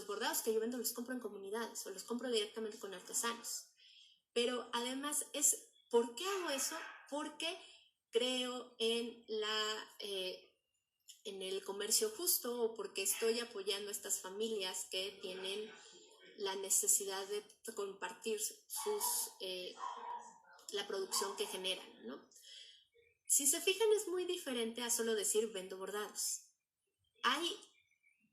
bordados que yo vendo los compro en comunidades o los compro directamente con artesanos. Pero además es, ¿por qué hago eso? Porque creo en el comercio justo, o porque estoy apoyando a estas familias que tienen la necesidad de compartir la producción que generan, ¿no? Si se fijan, es muy diferente a solo decir vendo bordados. Hay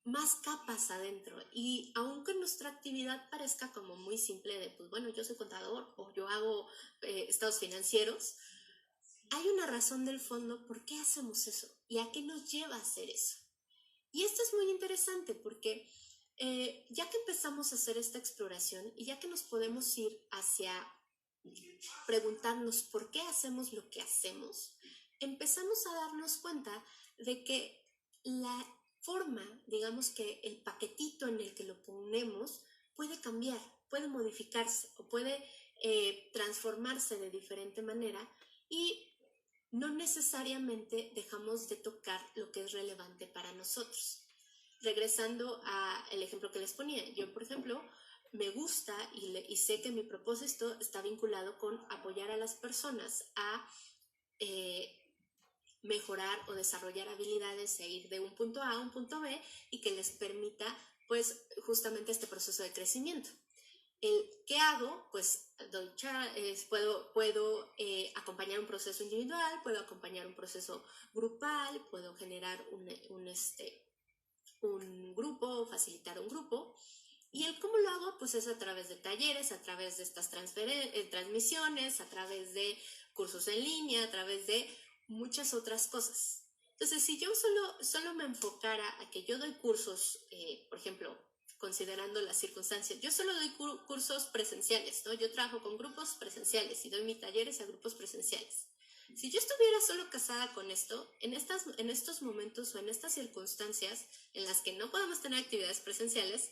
más capas adentro, y aunque nuestra actividad parezca como muy simple de, pues bueno, yo soy contador o yo hago estados financieros, hay una razón del fondo por qué hacemos eso y a qué nos lleva a hacer eso. Y esto es muy interesante porque ya que empezamos a hacer esta exploración y ya que nos podemos ir hacia preguntarnos por qué hacemos lo que hacemos, empezamos a darnos cuenta de que la forma, digamos que el paquetito en el que lo ponemos puede cambiar, puede modificarse o puede transformarse de diferente manera y no necesariamente dejamos de tocar lo que es relevante para nosotros. Regresando al ejemplo que les ponía, yo por ejemplo me gusta y sé que mi propósito está vinculado con apoyar a las personas a mejorar o desarrollar habilidades e ir de un punto A a un punto B y que les permita pues justamente este proceso de crecimiento. ¿Qué hago? Pues puedo acompañar un proceso individual, puedo acompañar un proceso grupal, puedo generar un grupo, facilitar un grupo. ¿Y el cómo lo hago? Pues es a través de talleres, a través de estas transmisiones, a través de cursos en línea, a través de muchas otras cosas. Entonces, si yo solo me enfocara a que yo doy cursos, por ejemplo, considerando las circunstancias, yo solo doy cursos presenciales, ¿no? Yo trabajo con grupos presenciales y doy mis talleres a grupos presenciales. Si yo estuviera solo casada con esto, en estos momentos o en estas circunstancias en las que no podemos tener actividades presenciales,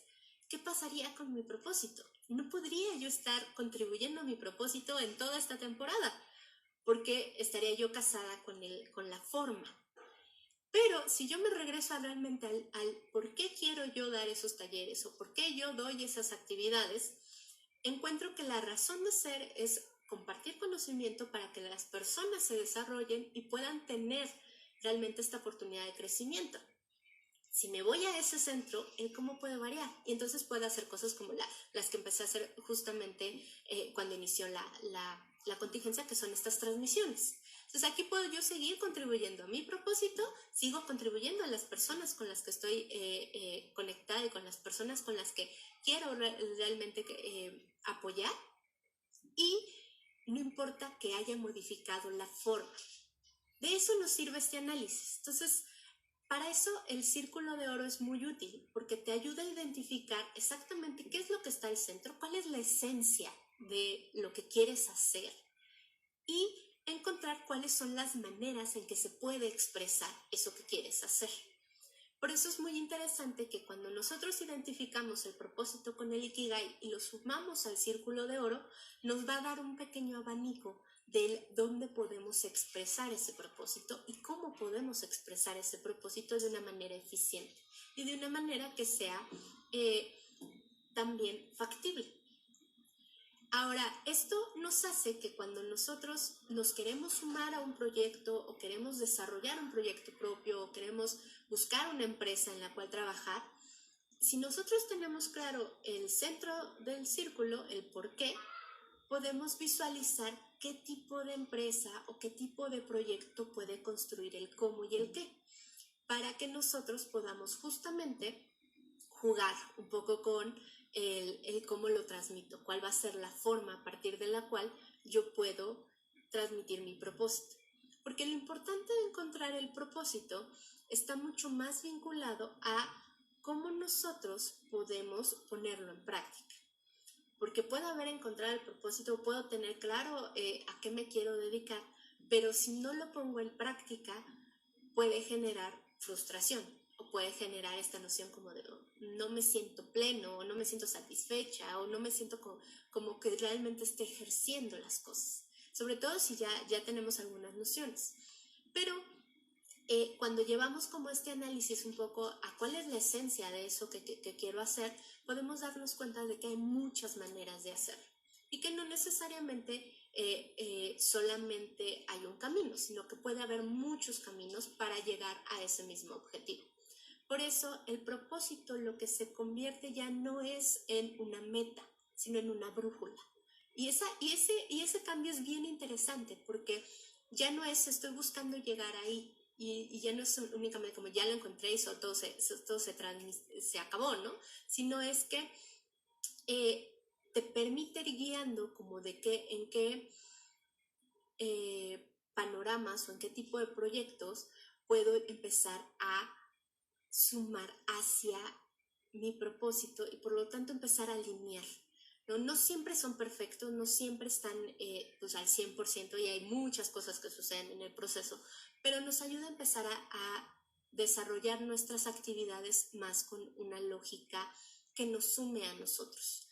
¿qué pasaría con mi propósito? No podría yo estar contribuyendo a mi propósito en toda esta temporada, porque estaría yo casada con la forma. Pero si yo me regreso realmente al por qué quiero yo dar esos talleres o por qué yo doy esas actividades, encuentro que la razón de ser es compartir conocimiento para que las personas se desarrollen y puedan tener realmente esta oportunidad de crecimiento. Si me voy a ese centro, el cómo puede variar. Y entonces puedo hacer cosas como las que empecé a hacer justamente cuando inició la contingencia, que son estas transmisiones. Entonces aquí puedo yo seguir contribuyendo a mi propósito, sigo contribuyendo a las personas con las que estoy conectada y con las personas con las que quiero realmente apoyar, y no importa que haya modificado la forma. De eso nos sirve este análisis. Entonces, para eso el círculo de oro es muy útil, porque te ayuda a identificar exactamente qué es lo que está al centro, cuál es la esencia de lo que quieres hacer y encontrar cuáles son las maneras en que se puede expresar eso que quieres hacer. Por eso es muy interesante que cuando nosotros identificamos el propósito con el Ikigai y lo sumamos al círculo de oro, nos va a dar un pequeño abanico de dónde podemos expresar ese propósito y cómo podemos expresar ese propósito de una manera eficiente y de una manera que sea también factible. Ahora, esto nos hace que cuando nosotros nos queremos sumar a un proyecto o queremos desarrollar un proyecto propio o queremos buscar una empresa en la cual trabajar, si nosotros tenemos claro el centro del círculo, el por qué, podemos visualizar qué tipo de empresa o qué tipo de proyecto puede construir el cómo y el qué, para que nosotros podamos justamente jugar un poco con el cómo lo transmito, cuál va a ser la forma a partir de la cual yo puedo transmitir mi propósito. Porque lo importante de encontrar el propósito está mucho más vinculado a cómo nosotros podemos ponerlo en práctica. Porque puedo haber encontrado el propósito, puedo tener claro a qué me quiero dedicar, pero si no lo pongo en práctica, puede generar frustración o puede generar esta noción como de no me siento pleno o no me siento satisfecha o no me siento como que realmente esté ejerciendo las cosas, sobre todo si ya tenemos algunas nociones. Pero cuando llevamos como este análisis un poco a cuál es la esencia de eso que quiero hacer, podemos darnos cuenta de que hay muchas maneras de hacerlo y que no necesariamente solamente hay un camino, sino que puede haber muchos caminos para llegar a ese mismo objetivo. Por eso el propósito lo que se convierte ya no es en una meta, sino en una brújula. Y ese cambio es bien interesante porque ya no es estoy buscando llegar ahí y ya no es únicamente como ya lo encontré y todo se acabó, ¿no? Sino es que te permite ir guiando como de en qué panoramas o en qué tipo de proyectos puedo empezar a sumar hacia mi propósito y por lo tanto empezar a alinear. No siempre son perfectos, no siempre están pues al 100% y hay muchas cosas que suceden en el proceso, pero nos ayuda a empezar a desarrollar nuestras actividades más con una lógica que nos sume a nosotros.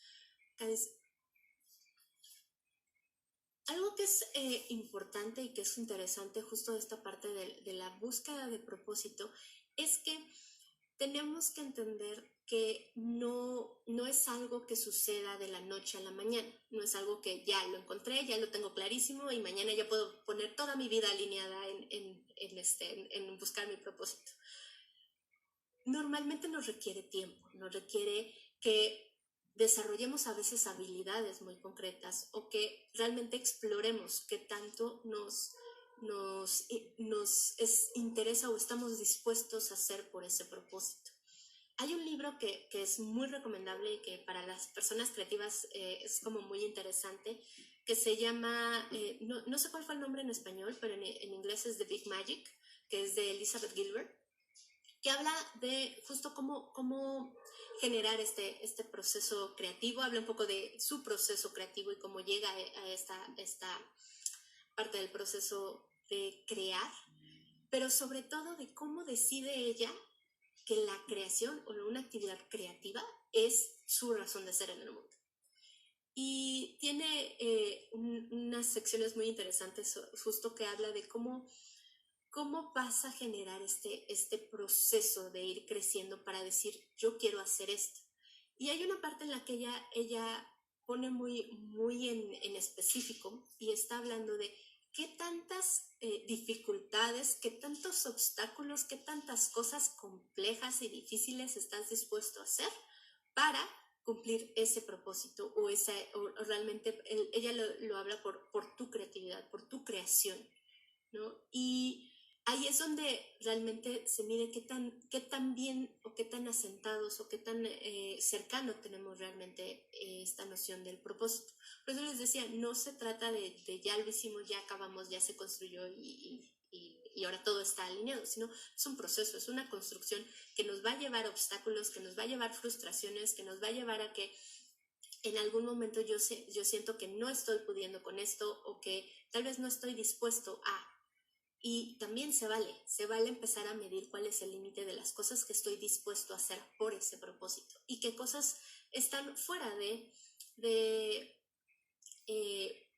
Algo que es importante y que es interesante justo de esta parte de la búsqueda de propósito es que tenemos que entender que no es algo que suceda de la noche a la mañana, no es algo que ya lo encontré, ya lo tengo clarísimo y mañana ya puedo poner toda mi vida alineada en buscar mi propósito. Normalmente nos requiere tiempo, nos requiere que desarrollemos a veces habilidades muy concretas o que realmente exploremos qué tanto nos interesa o estamos dispuestos a hacer por ese propósito. Hay un libro que es muy recomendable y que para las personas creativas es como muy interesante, que se llama, no sé cuál fue el nombre en español, pero en inglés es The Big Magic, que es de Elizabeth Gilbert, que habla de justo cómo generar este proceso creativo, habla un poco de su proceso creativo y cómo llega a esta parte del proceso de crear, pero sobre todo de cómo decide ella que la creación o una actividad creativa es su razón de ser en el mundo. Y tiene unas secciones muy interesantes justo que habla de cómo vas a generar este proceso de ir creciendo para decir, yo quiero hacer esto. Y hay una parte en la que ella pone muy en específico y está hablando de qué tantas dificultades, qué tantos obstáculos, qué tantas cosas complejas y difíciles estás dispuesto a hacer para cumplir ese propósito o realmente ella lo habla por tu creatividad, por tu creación, ¿no? Y ahí es donde realmente se mide qué tan bien o qué tan asentados o qué tan cercano tenemos realmente esta noción del propósito. Por eso les decía, no se trata de ya lo hicimos, ya acabamos, ya se construyó y ahora todo está alineado, sino es un proceso, es una construcción que nos va a llevar obstáculos, que nos va a llevar frustraciones, que nos va a llevar a que en algún momento yo siento que no estoy pudiendo con esto o que tal vez no estoy dispuesto a. Y también se vale empezar a medir cuál es el límite de las cosas que estoy dispuesto a hacer por ese propósito y qué cosas están fuera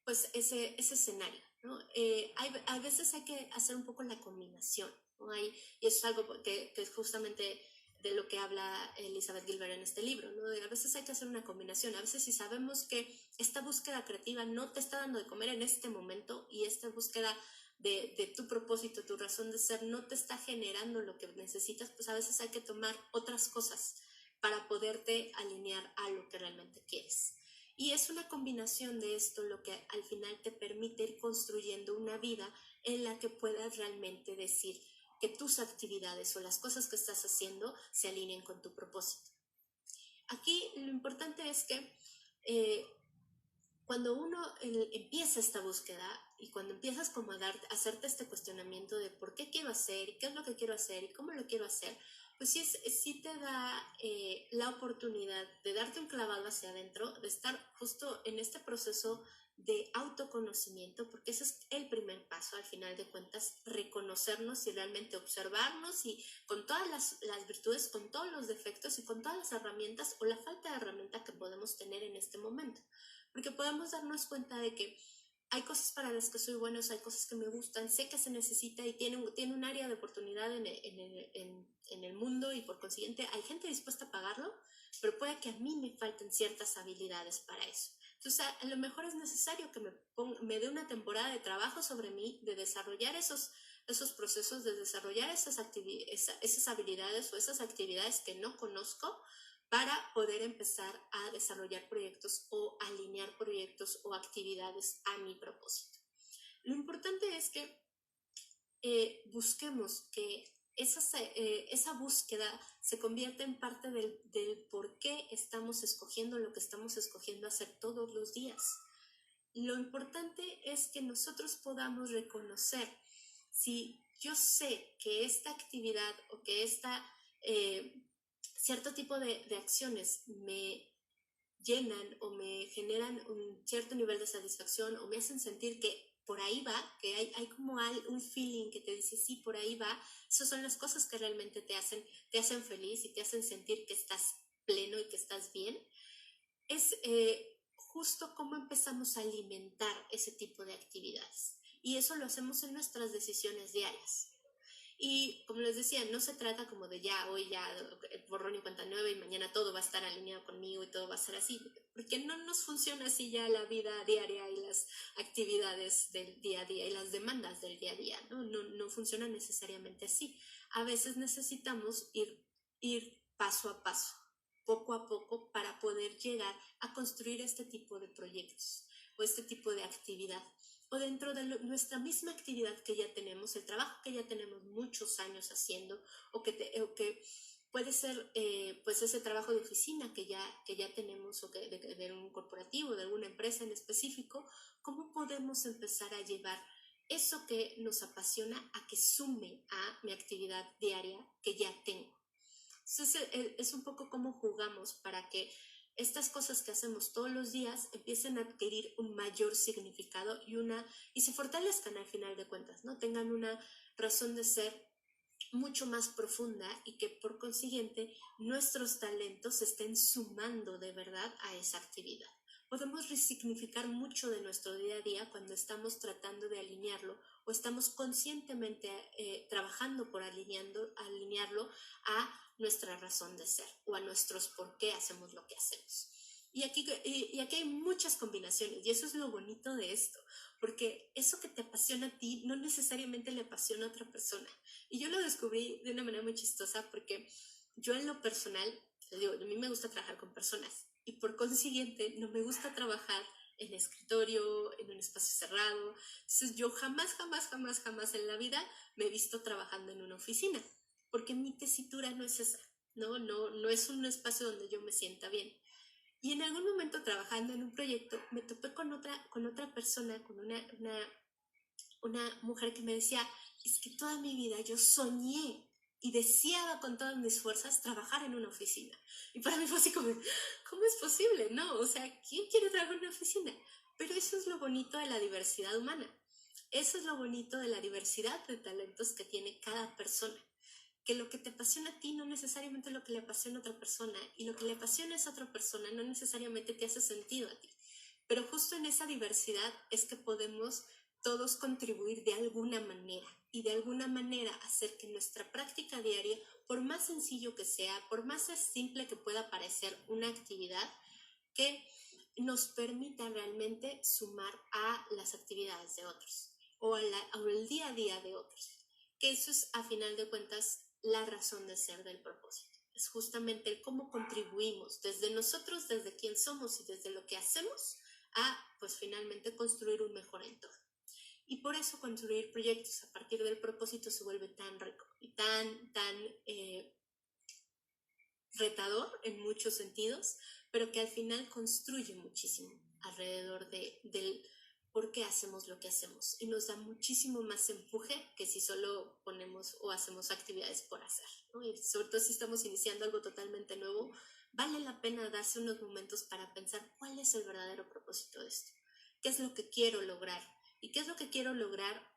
pues ese escenario, ¿no? A veces hay que hacer un poco la combinación, ¿no? Y eso es algo que es justamente de lo que habla Elizabeth Gilbert en este libro, ¿no? A veces hay que hacer una combinación, a veces si sabemos que esta búsqueda creativa no te está dando de comer en este momento y esta búsqueda de tu propósito, tu razón de ser, no te está generando lo que necesitas, pues a veces hay que tomar otras cosas para poderte alinear a lo que realmente quieres. Y es una combinación de esto lo que al final te permite ir construyendo una vida en la que puedas realmente decir que tus actividades o las cosas que estás haciendo se alineen con tu propósito. Aquí lo importante es que cuando uno empieza esta búsqueda y cuando empiezas como a hacerte este cuestionamiento de por qué quiero hacer y qué es lo que quiero hacer y cómo lo quiero hacer, pues sí te da la oportunidad de darte un clavado hacia adentro, de estar justo en este proceso de autoconocimiento, porque ese es el primer paso, al final de cuentas, reconocernos y realmente observarnos y con todas las virtudes, con todos los defectos y con todas las herramientas o la falta de herramienta que podemos tener en este momento. Porque podemos darnos cuenta de que hay cosas para las que soy bueno, hay cosas que me gustan, sé que se necesita y tiene un área de oportunidad en el mundo y por consiguiente hay gente dispuesta a pagarlo, pero puede que a mí me falten ciertas habilidades para eso. Entonces, a lo mejor es necesario que me dé una temporada de trabajo sobre mí, de desarrollar esos procesos, de desarrollar esas habilidades o esas actividades que no conozco para poder empezar a desarrollar proyectos o alinear proyectos o actividades a mi propósito. Lo importante es que busquemos que esa búsqueda se convierta en parte del por qué estamos escogiendo lo que estamos escogiendo hacer todos los días. Lo importante es que nosotros podamos reconocer si yo sé que esta actividad o que cierto tipo de acciones me llenan o me generan un cierto nivel de satisfacción o me hacen sentir que por ahí va, que hay como un feeling que te dice sí, por ahí va, esas son las cosas que realmente te hacen feliz y te hacen sentir que estás pleno y que estás bien, es justo cómo empezamos a alimentar ese tipo de actividades. Y eso lo hacemos en nuestras decisiones diarias. Y como les decía, no se trata como de ya, hoy ya, borrón y cuenta nueva y mañana todo va a estar alineado conmigo y todo va a ser así, porque no nos funciona así ya la vida diaria y las actividades del día a día y las demandas del día a día, no funciona necesariamente así. A veces necesitamos ir paso a paso, poco a poco, para poder llegar a construir este tipo de proyectos o este tipo de actividad o dentro de nuestra misma actividad que ya tenemos, el trabajo que ya tenemos muchos años haciendo, o que puede ser pues ese trabajo de oficina que ya tenemos, o que de un corporativo, de alguna empresa en específico, ¿cómo podemos empezar a llevar eso que nos apasiona a que sume a mi actividad diaria que ya tengo? Entonces es un poco cómo jugamos para que estas cosas que hacemos todos los días empiecen a adquirir un mayor significado y se fortalezcan al final de cuentas, ¿no? Tengan una razón de ser mucho más profunda y que por consiguiente nuestros talentos estén sumando de verdad a esa actividad. Podemos resignificar mucho de nuestro día a día cuando estamos tratando de alinearlo o estamos conscientemente trabajando por alinearlo a nuestra razón de ser o a nuestros por qué hacemos lo que hacemos. Y aquí hay muchas combinaciones y eso es lo bonito de esto, porque eso que te apasiona a ti no necesariamente le apasiona a otra persona. Y yo lo descubrí de una manera muy chistosa porque yo en lo personal, digo, a mí me gusta trabajar con personas y por consiguiente no me gusta trabajar en escritorio, en un espacio cerrado. Entonces yo jamás en la vida me he visto trabajando en una oficina porque mi tesitura no es esa, no es un espacio donde yo me sienta bien. Y en algún momento trabajando en un proyecto me topé con otra persona, con una mujer que me decía, es que toda mi vida yo soñé y deseaba con todas mis fuerzas trabajar en una oficina. Y para mí fue así como, ¿cómo es posible? No, o sea, ¿quién quiere trabajar en una oficina? Pero eso es lo bonito de la diversidad humana. Eso es lo bonito de la diversidad de talentos que tiene cada persona. Que lo que te apasiona a ti no necesariamente es lo que le apasiona a otra persona, y lo que le apasiona a esa otra persona no necesariamente te hace sentido a ti. Pero justo en esa diversidad es que podemos todos contribuir de alguna manera y de alguna manera hacer que nuestra práctica diaria, por más sencillo que sea, por más simple que pueda parecer una actividad, que nos permita realmente sumar a las actividades de otros o al día a día de otros. Que eso es, a final de cuentas, la razón de ser del propósito. Es justamente el cómo contribuimos desde nosotros, desde quién somos y desde lo que hacemos a, pues finalmente, construir un mejor entorno. Y por eso construir proyectos a partir del propósito se vuelve tan rico y tan retador en muchos sentidos, pero que al final construye muchísimo alrededor del por qué hacemos lo que hacemos y nos da muchísimo más empuje que si solo ponemos o hacemos actividades por hacer, ¿no? Y sobre todo si estamos iniciando algo totalmente nuevo, vale la pena darse unos momentos para pensar cuál es el verdadero propósito de esto, qué es lo que quiero lograr y qué es lo que quiero lograr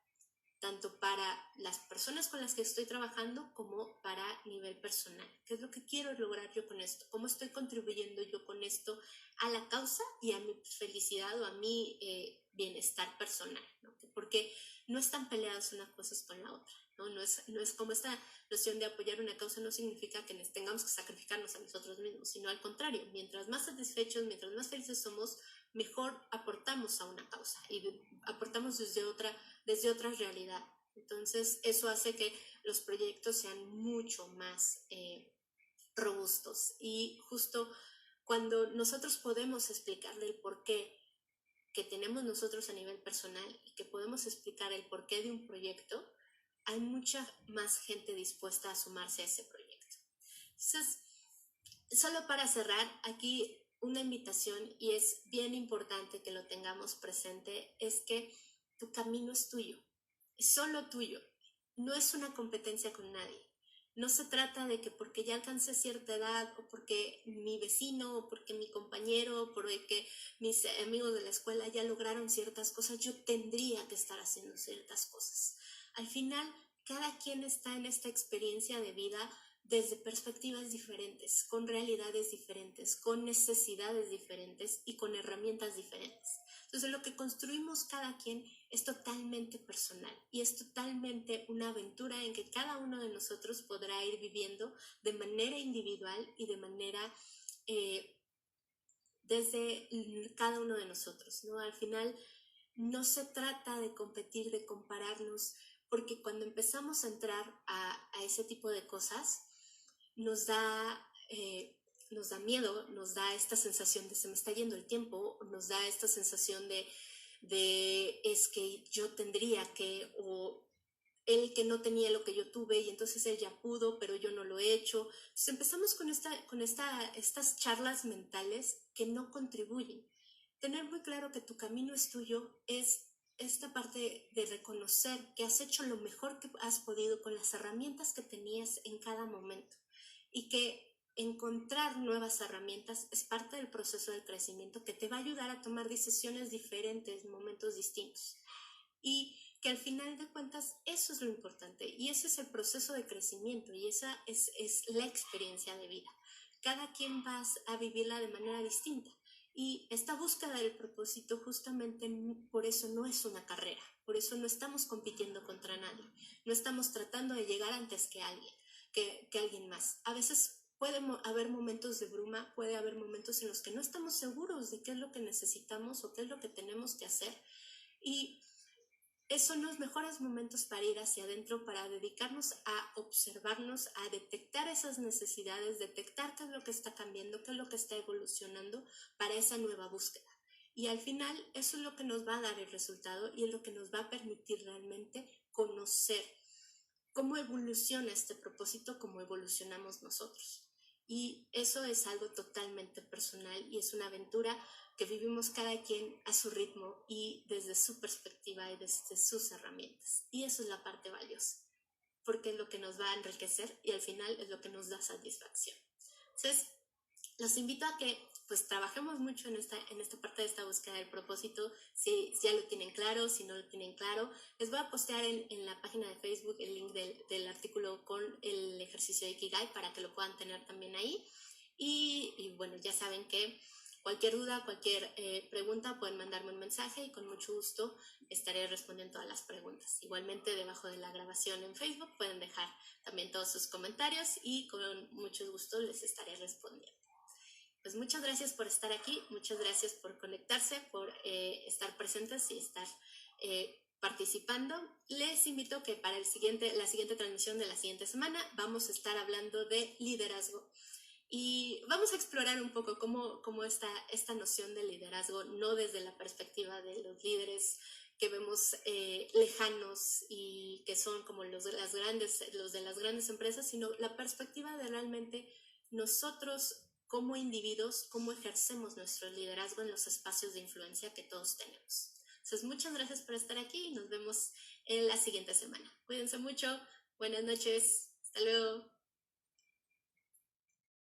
tanto para las personas con las que estoy trabajando como para nivel personal. ¿Qué es lo que quiero lograr yo con esto? ¿Cómo estoy contribuyendo yo con esto a la causa y a mi felicidad o a mi bienestar personal? ¿No? Porque no están peleadas unas cosas con la otra. No es como esta noción de apoyar una causa no significa que tengamos que sacrificarnos a nosotros mismos, sino al contrario, mientras más satisfechos, mientras más felices somos, mejor aportamos a una causa y aportamos desde otra realidad. Entonces, eso hace que los proyectos sean mucho más robustos. Y justo cuando nosotros podemos explicarle el porqué que tenemos nosotros a nivel personal y que podemos explicar el porqué de un proyecto, hay mucha más gente dispuesta a sumarse a ese proyecto. Entonces, solo para cerrar, aquí una invitación, y es bien importante que lo tengamos presente, es que tu camino es tuyo, es solo tuyo, no es una competencia con nadie. No se trata de que porque ya alcancé cierta edad o porque mi vecino o porque mi compañero o porque mis amigos de la escuela ya lograron ciertas cosas, yo tendría que estar haciendo ciertas cosas. Al final, cada quien está en esta experiencia de vida desde perspectivas diferentes, con realidades diferentes, con necesidades diferentes y con herramientas diferentes. Entonces, lo que construimos cada quien es totalmente personal y es totalmente una aventura en que cada uno de nosotros podrá ir viviendo de manera individual y de manera desde cada uno de nosotros, ¿no? Al final no se trata de competir, de compararnos, porque cuando empezamos a entrar a ese tipo de cosas, nos da miedo, nos da esta sensación de se me está yendo el tiempo, nos da esta sensación de es que yo tendría que, o él que no tenía lo que yo tuve y entonces él ya pudo, pero yo no lo he hecho. Entonces empezamos con estas charlas mentales que no contribuyen. Tener muy claro que tu camino es tuyo es esta parte de reconocer que has hecho lo mejor que has podido con las herramientas que tenías en cada momento y que encontrar nuevas herramientas es parte del proceso del crecimiento que te va a ayudar a tomar decisiones diferentes en momentos distintos. Y que al final de cuentas eso es lo importante y ese es el proceso de crecimiento y esa es la experiencia de vida. Cada quien va a vivirla de manera distinta y esta búsqueda del propósito justamente por eso no es una carrera, por eso no estamos compitiendo contra nadie, no estamos tratando de llegar antes que alguien más. A veces puede haber momentos de bruma, puede haber momentos en los que no estamos seguros de qué es lo que necesitamos o qué es lo que tenemos que hacer y son los mejores momentos para ir hacia adentro, para dedicarnos a observarnos, a detectar esas necesidades, detectar qué es lo que está cambiando, qué es lo que está evolucionando para esa nueva búsqueda. Y al final eso es lo que nos va a dar el resultado y es lo que nos va a permitir realmente conocer cómo evoluciona este propósito, cómo evolucionamos nosotros. Y eso es algo totalmente personal y es una aventura que vivimos cada quien a su ritmo y desde su perspectiva y desde sus herramientas. Y eso es la parte valiosa, porque es lo que nos va a enriquecer y al final es lo que nos da satisfacción. Entonces, los invito a que pues trabajemos mucho en esta parte de esta búsqueda del propósito, si ya lo tienen claro, si no lo tienen claro. Les voy a postear en la página de Facebook el link del artículo con el ejercicio de Ikigai para que lo puedan tener también ahí. Y bueno, ya saben que cualquier duda, cualquier pregunta pueden mandarme un mensaje y con mucho gusto estaré respondiendo todas las preguntas. Igualmente debajo de la grabación en Facebook pueden dejar también todos sus comentarios y con mucho gusto les estaré respondiendo. Pues muchas gracias por estar aquí, muchas gracias por conectarse, por estar presentes y estar participando. Les invito que para la siguiente transmisión de la siguiente semana vamos a estar hablando de liderazgo. Y vamos a explorar un poco cómo esta noción de liderazgo, no desde la perspectiva de los líderes que vemos lejanos y que son como los de las grandes empresas, sino la perspectiva de realmente nosotros como individuos, cómo ejercemos nuestro liderazgo en los espacios de influencia que todos tenemos. Entonces, muchas gracias por estar aquí y nos vemos en la siguiente semana. Cuídense mucho, buenas noches, hasta luego.